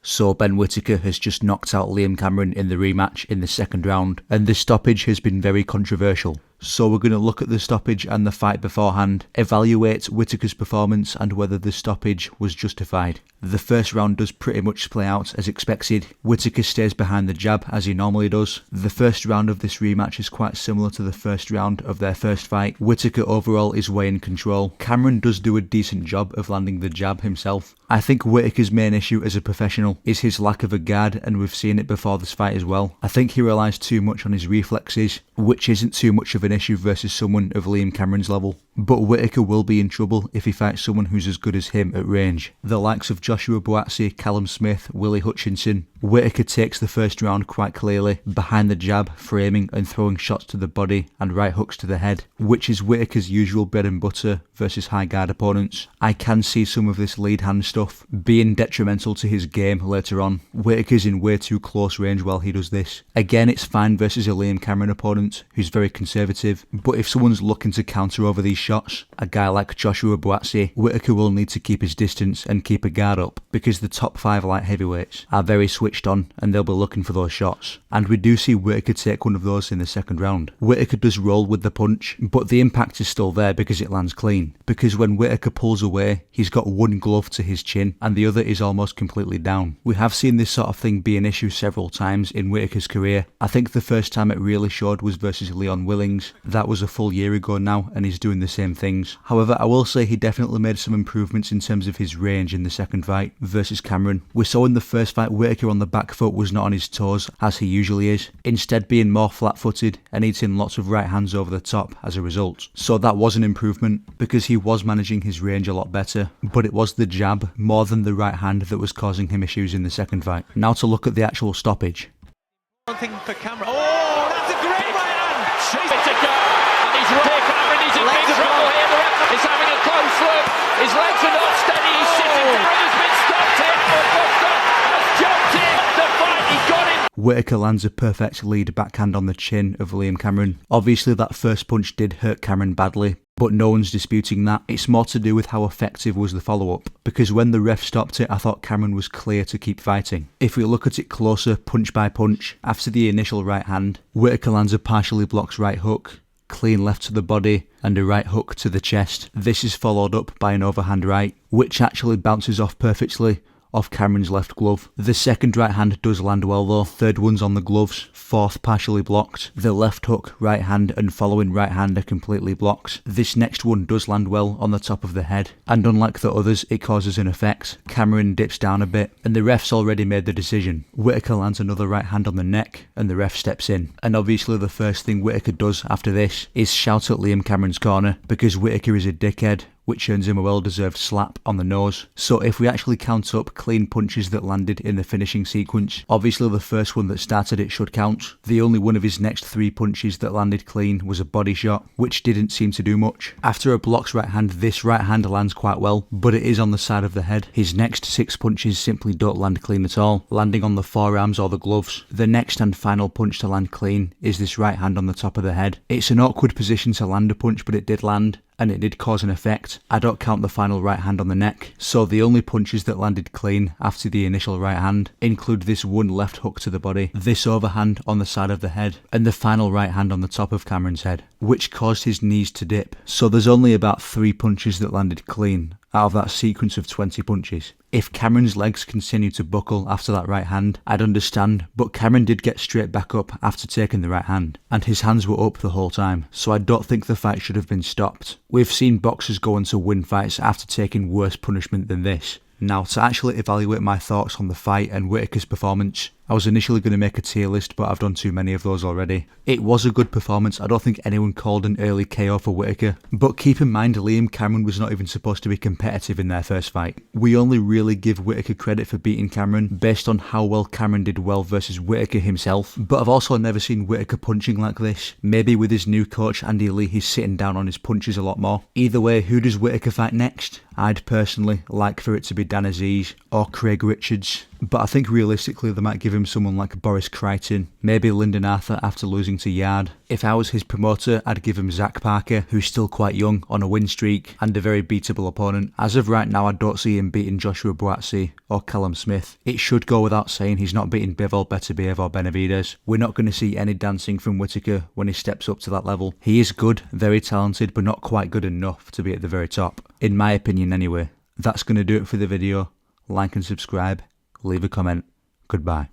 So Ben Whittaker has just knocked out Liam Cameron in the rematch in the second round, and this stoppage has been very controversial. So we're going to look at the stoppage and the fight beforehand, evaluate Whittaker's performance and whether the stoppage was justified. The first round does pretty much play out as expected. Whittaker stays behind the jab as he normally does. The first round of this rematch is quite similar to the first round of their first fight. Whittaker overall is way in control. Cameron does do a decent job of landing the jab himself. I think Whittaker's main issue as a professional is his lack of a guard, and we've seen it before this fight as well. I think he relies too much on his reflexes, which isn't too much of an issue versus someone of Liam Cameron's level. But Whittaker will be in trouble if he fights someone who's as good as him at range. The likes of Joshua Buatsi, Callum Smith, Willie Hutchinson. Whittaker takes the first round quite clearly, behind the jab, framing and throwing shots to the body and right hooks to the head, which is Whittaker's usual bread and butter versus high guard opponents. I can see some of this lead hand stuff being detrimental to his game later on. Whittaker's in way too close range while he does this. Again, it's fine versus a Liam Cameron opponent who's very conservative, but if someone's looking to counter over these shots, a guy like Joshua Buatsi, Whittaker will need to keep his distance and keep a guard up, because the top 5 light heavyweights are very switched on and they'll be looking for those shots. And we do see Whittaker take one of those in the second round. Whittaker does roll with the punch, but the impact is still there because it lands clean. Because when Whittaker pulls away, he's got one glove to his chin and the other is almost completely down. We have seen this sort of thing be an issue several times in Whittaker's career. I think the first time it really showed was versus Leon Willings. That was a full year ago now, and he's doing the same things. However, I will say he definitely made some improvements in terms of his range in the second fight versus Cameron. We saw in the first fight Whittaker on the back foot was not on his toes as he usually is, instead being more flat-footed and eating lots of right hands over the top as a result. So that was an improvement because he was managing his range a lot better, but it was the jab more than the right hand that was causing him issues in the second fight. Now to look at the actual stoppage. One thing for Cameron. Oh, that's a great right hand! Whittaker, and he's right. Cameron, he's in big trouble here. The ref is having a close look. His legs are not steady. He's sitting down. He's been stopped here. Augusta has jumped in the fight. He got him. Whittaker lands a perfect lead backhand on the chin of Liam Cameron. Obviously that first punch did hurt Cameron badly, but no one's disputing that. It's more to do with how effective was the follow-up, because when the ref stopped it, I thought Cameron was clear to keep fighting. If we look at it closer, punch by punch, after the initial right hand, Whittaker lands a partially blocked right hook, clean left to the body, and a right hook to the chest. This is followed up by an overhand right, which actually bounces off perfectly off Cameron's left glove. The second right hand does land well though, third one's on the gloves, fourth partially blocked. The left hook, right hand and following right hand are completely blocked. This next one does land well on the top of the head, and unlike the others it causes an effect. Cameron dips down a bit and the ref's already made the decision. Whittaker lands another right hand on the neck and the ref steps in. And obviously the first thing Whittaker does after this is shout at Liam Cameron's corner, because Whittaker is a dickhead, which earns him a well-deserved slap on the nose. So if we actually count up clean punches that landed in the finishing sequence, obviously the first one that started it should count. The only one of his next 3 punches that landed clean was a body shot, which didn't seem to do much. After a blocked right hand, this right hand lands quite well, but it is on the side of the head. His next 6 punches simply don't land clean at all, landing on the forearms or the gloves. The next and final punch to land clean is this right hand on the top of the head. It's an awkward position to land a punch, but it did land, and it did cause an effect. I don't count the final right hand on the neck, so the only punches that landed clean after the initial right hand include this one left hook to the body, this overhand on the side of the head, and the final right hand on the top of Cameron's head, which caused his knees to dip. So there's only about 3 punches that landed clean out of that sequence of 20 punches. If Cameron's legs continue to buckle after that right hand, I'd understand, but Cameron did get straight back up after taking the right hand, and his hands were up the whole time, so I don't think the fight should have been stopped. We've seen boxers go on to win fights after taking worse punishment than this. Now, to actually evaluate my thoughts on the fight and Whittaker's performance, I was initially going to make a tier list, but I've done too many of those already. It was a good performance. I don't think anyone called an early KO for Whittaker, but keep in mind Liam Cameron was not even supposed to be competitive in their first fight. We only really give Whittaker credit for beating Cameron based on how well Cameron did well versus Whittaker himself, but I've also never seen Whittaker punching like this. Maybe with his new coach Andy Lee he's sitting down on his punches a lot more. Either way, who does Whittaker fight next? I'd personally like for it to be Dan Aziz or Craig Richards, but I think realistically they might give him him someone like Boris Crichton, maybe Lyndon Arthur after losing to Yard. If I was his promoter, I'd give him Zach Parker, who's still quite young, on a win streak, and a very beatable opponent. As of right now, I don't see him beating Joshua Buatsi or Callum Smith. It should go without saying he's not beating Bivol, Beterbiev or Benavidez. We're not going to see any dancing from Whittaker when he steps up to that level. He is good, very talented, but not quite good enough to be at the very top. In my opinion anyway. That's going to do it for the video. Like and subscribe. Leave a comment. Goodbye.